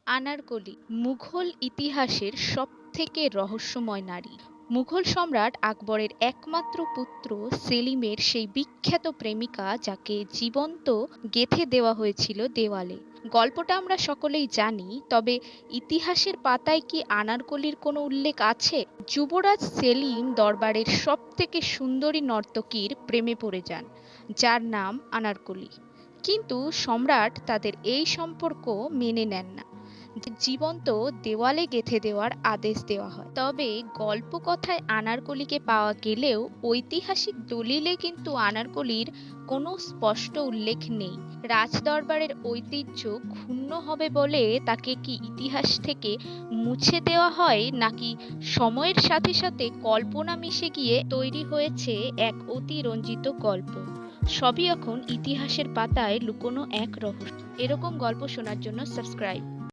আনারকলি মুঘল ইতিহাসের সবথেকে রহস্যময় নারী। মুঘল সম্রাট আকবরের একমাত্র পুত্র সেলিমের সেই বিখ্যাত প্রেমিকা যাকে জীবন্ত গেঁথে দেওয়া হয়েছিল দেওয়ালে। গল্পটা আমরা সকলেই জানি, তবে ইতিহাসের পাতায় কি আনারকলির কোনো উল্লেখ আছে? যুবরাজ সেলিম দরবারের সবথেকে সুন্দরী নর্তকীর প্রেমে পড়ে যান, যার নাম আনারকলি। কিন্তু সম্রাট তাদের এই সম্পর্ক মেনে নেন না। জীবন্ত দেওয়ালে গেঁথে দেওয়ার আদেশ দেওয়া হয়। তবে গল্প কথায় আনারকলিকে পাওয়া গেলেও ঐতিহাসিক দলিলে কিন্তু আনারকলির কোনো স্পষ্ট উল্লেখ নেই। রাজদরবারের ঐতিহ্য ক্ষুণ্ণ হবে বলে তাকে কি ইতিহাস থেকে মুছে দেওয়া হয়, নাকি সময়ের সাথে সাথে কল্পনা মিশে গিয়ে তৈরি হয়েছে এক অতিরঞ্জিত গল্প? সবই এখন ইতিহাসের পাতায় লুকোনো এক রহস্য। এরকম গল্প শোনার জন্য সাবস্ক্রাইব